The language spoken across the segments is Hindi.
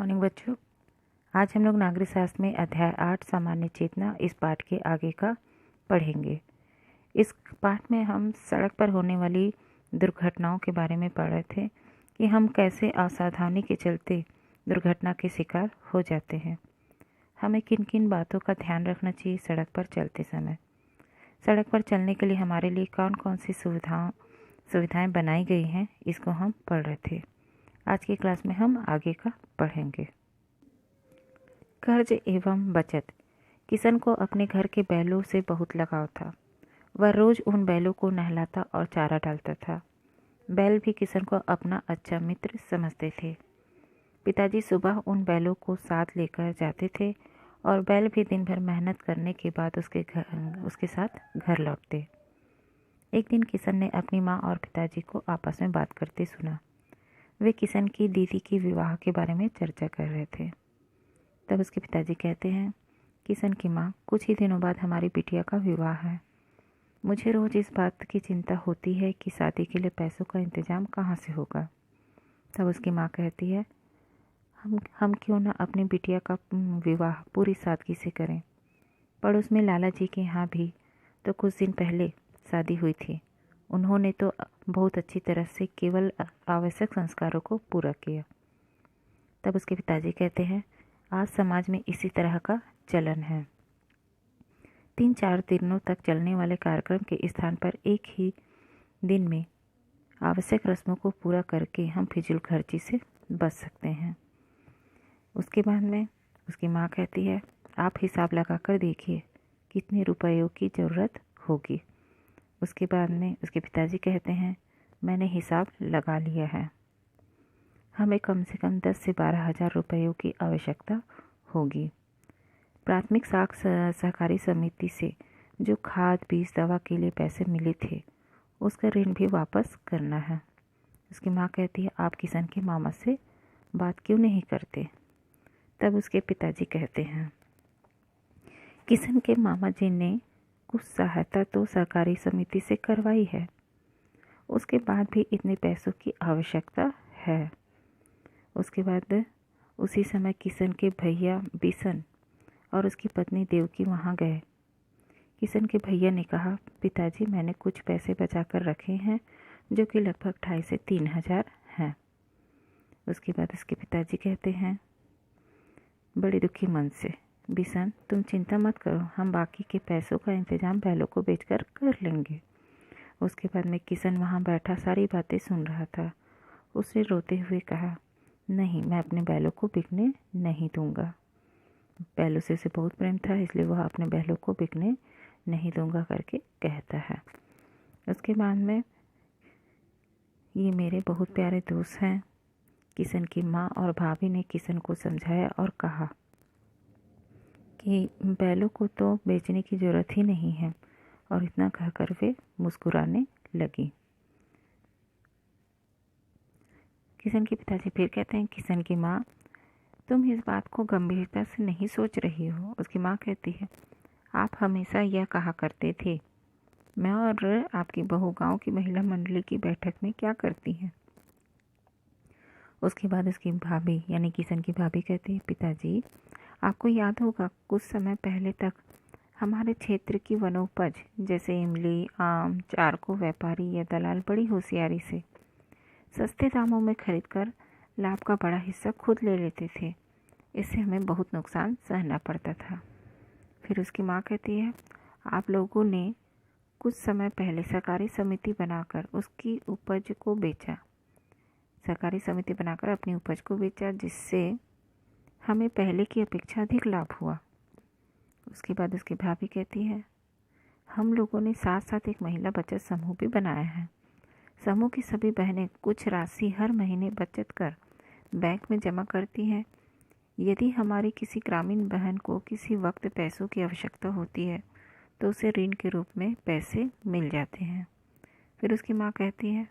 मॉर्निंग बच्चों। आज हम लोग नागरिक शास्त्र में अध्याय 8 सामान्य चेतना इस पाठ के आगे का पढ़ेंगे। इस पाठ में हम सड़क पर होने वाली दुर्घटनाओं के बारे में पढ़ रहे थे कि हम कैसे असावधानी के चलते दुर्घटना के शिकार हो जाते हैं। हमें किन किन बातों का ध्यान रखना चाहिए सड़क पर चलते समय। सड़क पर चलने के लिए हमारे लिए कौन कौन सी सुविधाएं बनाई गई हैं, इसको हम पढ़ रहे थे। आज की क्लास में हम आगे का पढ़ेंगे। कर्ज एवं बचत। किशन को अपने घर के बैलों से बहुत लगाव था। वह रोज उन बैलों को नहलाता और चारा डालता था। बैल भी किशन को अपना अच्छा मित्र समझते थे। पिताजी सुबह उन बैलों को साथ लेकर जाते थे और बैल भी दिन भर मेहनत करने के बाद उसके साथ घर लौटते। एक दिन किशन ने अपनी माँ और पिताजी को आपस में बात करते सुना। वे किशन की दीदी के विवाह के बारे में चर्चा कर रहे थे। तब उसके पिताजी कहते हैं, किशन की माँ, कुछ ही दिनों बाद हमारी बिटिया का विवाह है। मुझे रोज़ इस बात की चिंता होती है कि शादी के लिए पैसों का इंतजाम कहाँ से होगा। तब उसकी माँ कहती है, हम क्यों ना अपनी बिटिया का विवाह पूरी सादगी से करें। पड़ोस में लाला जी के यहाँ भी तो कुछ दिन पहले शादी हुई थी। उन्होंने तो बहुत अच्छी तरह से केवल आवश्यक संस्कारों को पूरा किया। तब उसके पिताजी कहते हैं, आज समाज में इसी तरह का चलन है। 3-4 दिनों तक चलने वाले कार्यक्रम के स्थान पर एक ही दिन में आवश्यक रस्मों को पूरा करके हम फिजूल खर्ची से बच सकते हैं। उसके बाद में उसकी माँ कहती है, आप हिसाब लगा कर देखिए कितने रुपयों की ज़रूरत होगी। उसके बाद में उसके पिताजी कहते हैं, मैंने हिसाब लगा लिया है। हमें कम से कम 10 से 12 हज़ार रुपयों की आवश्यकता होगी। प्राथमिक साख सहकारी समिति से जो खाद बीज दवा के लिए पैसे मिले थे, उसका ऋण भी वापस करना है। उसकी माँ कहती है, आप किशन के मामा से बात क्यों नहीं करते। तब उसके पिताजी कहते हैं, किशन के मामा जी ने कुछ सहायता तो सहकारी समिति से करवाई है, उसके बाद भी इतने पैसों की आवश्यकता है। उसके बाद उसी समय किशन के भैया बिशन और उसकी पत्नी देवकी वहाँ गए। किशन के भैया ने कहा, पिताजी, मैंने कुछ पैसे बचा कर रखे हैं जो कि लगभग 2,500 से 3,000 हैं। उसके बाद उसके पिताजी कहते हैं बड़े दुखी मन से, बिशन, तुम चिंता मत करो, हम बाकी के पैसों का इंतजाम बैलों को बेचकर कर लेंगे। उसके बाद में किशन वहाँ बैठा सारी बातें सुन रहा था। उसने रोते हुए कहा, नहीं, मैं अपने बैलों को बिकने नहीं दूंगा। बैलों से उसे बहुत प्रेम था, इसलिए वह अपने बैलों को बिकने नहीं दूंगा करके कहता है। उसके बाद में, ये मेरे बहुत प्यारे दोस्त हैं। किशन की माँ और भाभी ने किशन को समझाया और कहा कि बैलों को तो बेचने की ज़रूरत ही नहीं है, और इतना कहकर वे मुस्कुराने लगी। किशन के पिताजी फिर कहते हैं, किशन की माँ, तुम इस बात को गंभीरता से नहीं सोच रही हो। उसकी माँ कहती है, आप हमेशा यह कहा करते थे। मैं और आपकी बहू गांव की महिला मंडली की बैठक में क्या करती हैं। उसके बाद उसकी भाभी यानी किशन की भाभी कहती है, पिताजी, आपको याद होगा कुछ समय पहले तक हमारे क्षेत्र की वनोपज जैसे इमली, आम, चार को व्यापारी या दलाल बड़ी होशियारी से सस्ते दामों में खरीदकर लाभ का बड़ा हिस्सा खुद ले लेते थे। इससे हमें बहुत नुकसान सहना पड़ता था। फिर उसकी माँ कहती है, आप लोगों ने कुछ समय पहले सहकारी समिति बनाकर उसकी उपज को बेचा। सहकारी समिति बनाकर अपनी उपज को बेचा, जिससे हमें पहले की अपेक्षा अधिक लाभ हुआ। उसके बाद उसकी भाभी कहती है, हम लोगों ने साथ साथ एक महिला बचत समूह भी बनाया है। समूह की सभी बहनें कुछ राशि हर महीने बचत कर बैंक में जमा करती हैं। यदि हमारी किसी ग्रामीण बहन को किसी वक्त पैसों की आवश्यकता होती है तो उसे ऋण के रूप में पैसे मिल जाते हैं। फिर उसकी माँ कहती है,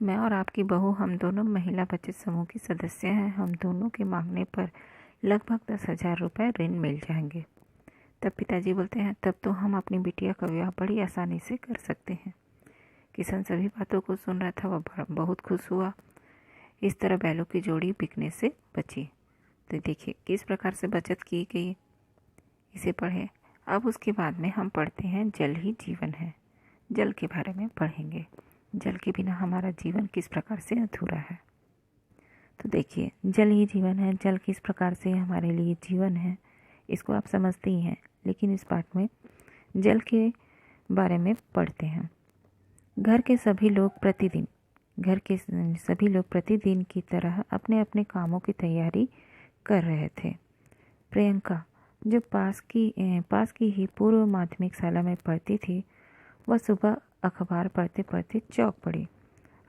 मैं और आपकी बहू हम दोनों महिला बचत समूह की सदस्य हैं। हम दोनों के मांगने पर लगभग 10,000 रुपये ऋण मिल जाएंगे। तब पिताजी बोलते हैं, तब तो हम अपनी बिटिया का विवाह बड़ी आसानी से कर सकते हैं। किशन सभी बातों को सुन रहा था। वह बहुत खुश हुआ इस तरह बैलों की जोड़ी बिकने से बची। तो देखिए किस प्रकार से बचत की गई, इसे पढ़ें। अब उसके बाद में हम पढ़ते हैं जल ही जीवन है। जल के बारे में पढ़ेंगे, जल के बिना हमारा जीवन किस प्रकार से अधूरा है। तो देखिए जल ही जीवन है, जल किस प्रकार से हमारे लिए जीवन है इसको आप समझते ही हैं, लेकिन इस पाठ में जल के बारे में पढ़ते हैं। घर के सभी लोग प्रतिदिन की तरह अपने अपने कामों की तैयारी कर रहे थे। प्रियंका जो पास की ही पूर्व माध्यमिक शाला में पढ़ती थी, वह सुबह अखबार पढ़ते पढ़ते चौंक पड़ी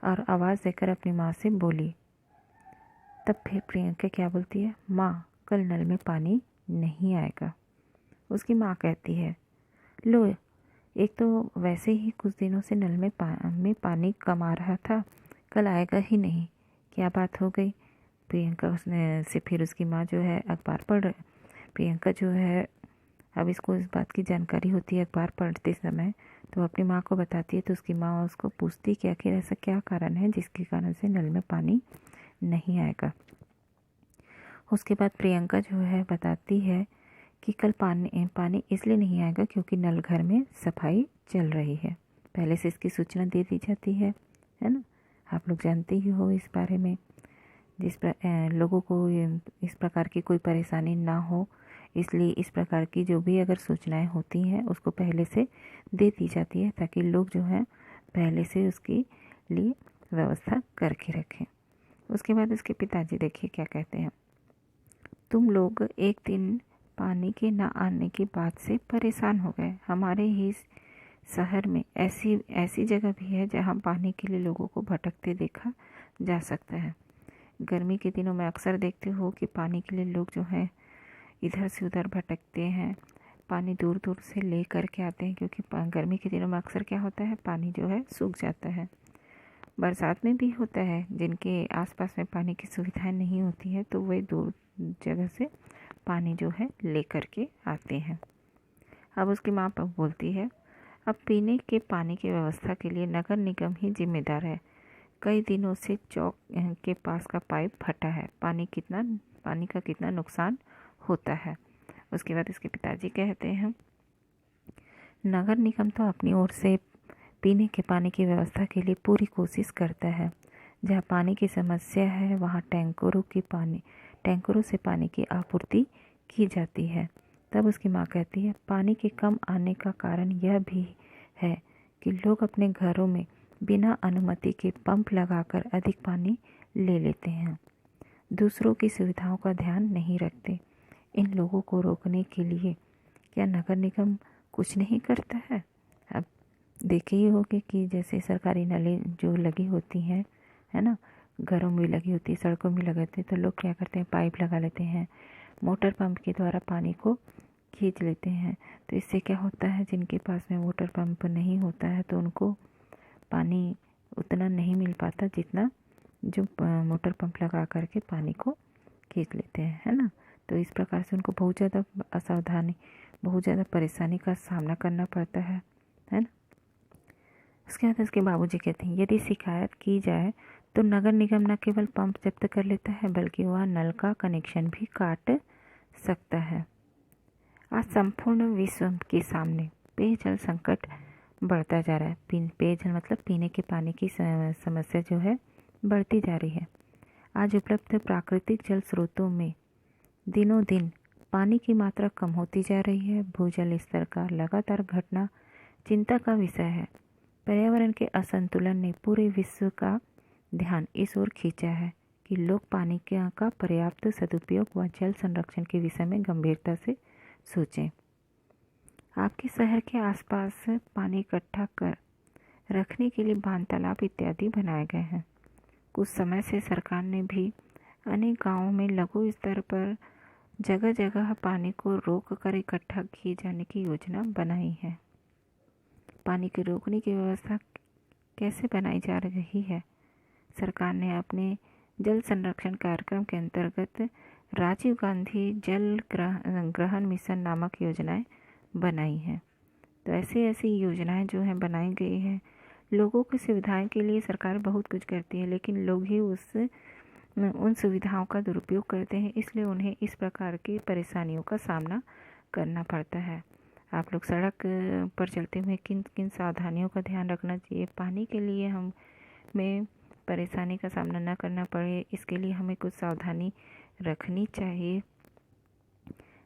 और आवाज़ देकर अपनी माँ से बोली। तब फिर प्रियंका क्या बोलती है, माँ कल नल में पानी नहीं आएगा। उसकी माँ कहती है, लो एक तो वैसे ही कुछ दिनों से नल में पानी कम आ रहा था, कल आएगा ही नहीं, क्या बात हो गई। प्रियंका से फिर उसकी माँ जो है अखबार पढ़ रही, प्रियंका जो है अब इसको इस बात की जानकारी होती है अखबार पढ़ते समय, तो अपनी माँ को बताती है। तो उसकी माँ उसको पूछती कि आखिर ऐसा क्या कारण है जिसके कारण से नल में पानी नहीं आएगा। उसके बाद प्रियंका जो है बताती है कि कल पानी इसलिए नहीं आएगा क्योंकि नल घर में सफाई चल रही है। पहले से इसकी सूचना दे दी जाती है ना। आप लोग जानते ही हो इस बारे में, लोगों को इस प्रकार की कोई परेशानी ना हो, इसलिए इस प्रकार की जो भी अगर सूचनाएं होती हैं उसको पहले से दे दी जाती है, ताकि लोग जो हैं पहले से उसके लिए व्यवस्था करके रखें। उसके बाद उसके पिताजी देखिए क्या कहते हैं, तुम लोग एक दिन पानी के ना आने की बात से परेशान हो गए। हमारे ही शहर में ऐसी जगह भी है जहाँ पानी के लिए लोगों को भटकते देखा जा सकता है। गर्मी के दिनों में अक्सर देखते हो कि पानी के लिए लोग जो हैं इधर से उधर भटकते हैं, पानी दूर दूर से ले कर के आते हैं, क्योंकि गर्मी के दिनों में अक्सर क्या होता है, पानी जो है सूख जाता है। बरसात में भी होता है, जिनके आसपास में पानी की सुविधाएं नहीं होती है तो वे दूर जगह से पानी जो है ले कर के आते हैं। अब उसकी माँ बोलती है, अब पीने के पानी की व्यवस्था के लिए नगर निगम ही जिम्मेदार है। कई दिनों से चौक के पास का पाइप फटा है, पानी का कितना नुकसान होता है। उसके बाद इसके पिताजी कहते हैं, नगर निगम तो अपनी ओर से पीने के पानी की व्यवस्था के लिए पूरी कोशिश करता है। जहाँ पानी की समस्या है वहाँ टैंकरों से पानी की आपूर्ति की जाती है। तब उसकी माँ कहती है, पानी के कम आने का कारण यह भी है कि लोग अपने घरों में बिना अनुमति के पंप लगाकर अधिक पानी ले लेते हैं, दूसरों की सुविधाओं का ध्यान नहीं रखते। इन लोगों को रोकने के लिए क्या नगर निगम कुछ नहीं करता है। अब देखे ही होंगे कि जैसे सरकारी नलें जो लगी होती हैं, है ना, घरों में भी लगी होती है, सड़कों में लगाते हैं, तो लोग क्या करते हैं, पाइप लगा लेते हैं, मोटर पंप के द्वारा पानी को खींच लेते हैं। तो इससे क्या होता है, जिनके पास में मोटर पंप नहीं होता है तो उनको पानी उतना नहीं मिल पाता जितना जो मोटर पंप लगा करके पानी को खींच लेते हैं, है ना। तो इस प्रकार से उनको बहुत ज़्यादा परेशानी का सामना करना पड़ता है ना। उसके बाद उसके बाबूजी कहते हैं, यदि शिकायत की जाए तो नगर निगम न केवल पंप जब्त कर लेता है बल्कि वह नल का कनेक्शन भी काट सकता है। आज संपूर्ण विश्व के सामने पेयजल संकट बढ़ता जा रहा है। पेयजल मतलब पीने के पानी की समस्या जो है बढ़ती जा रही है। आज उपलब्ध प्राकृतिक जल स्रोतों में दिनों दिन पानी की मात्रा कम होती जा रही है। भूजल स्तर का लगातार घटना चिंता का विषय है। पर्यावरण के असंतुलन ने पूरे विश्व का ध्यान इस ओर खींचा है कि लोग पानी का पर्याप्त सदुपयोग व जल संरक्षण के विषय में गंभीरता से सोचें। आपके शहर के आसपास पानी इकट्ठा कर रखने के लिए बांध, तालाब इत्यादि बनाए गए हैं। कुछ समय से सरकार ने भी अनेक गांवों में लघु स्तर पर जगह जगह पानी को रोक कर इकट्ठा किए जाने की योजना बनाई है। पानी के रोकने की व्यवस्था कैसे बनाई जा रही है? सरकार ने अपने जल संरक्षण कार्यक्रम के अंतर्गत राजीव गांधी जल ग्रहण मिशन नामक योजनाएं बनाई हैं। तो ऐसी योजनाएं जो हैं बनाई गई हैं। लोगों की सुविधाएं के लिए सरकार बहुत कुछ करती है, लेकिन लोग ही उस उन सुविधाओं का दुरुपयोग करते हैं, इसलिए उन्हें इस प्रकार की परेशानियों का सामना करना पड़ता है। आप लोग सड़क पर चलते हुए किन किन सावधानियों का ध्यान रखना चाहिए? पानी के लिए हमें परेशानी का सामना न करना पड़े, इसके लिए हमें कुछ सावधानी रखनी चाहिए।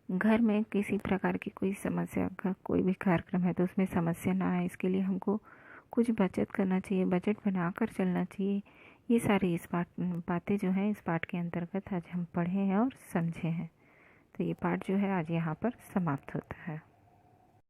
घर में किसी प्रकार की कोई समस्या का कोई भी कार्यक्रम है तो उसमें समस्या ना आए, इसके लिए हमको कुछ बचत करना चाहिए, बजट बनाकर चलना चाहिए। ये सारी इस बातें जो हैं इस पाठ के अंतर्गत आज हम पढ़े हैं और समझे हैं। तो ये पाठ जो है आज यहाँ पर समाप्त होता है।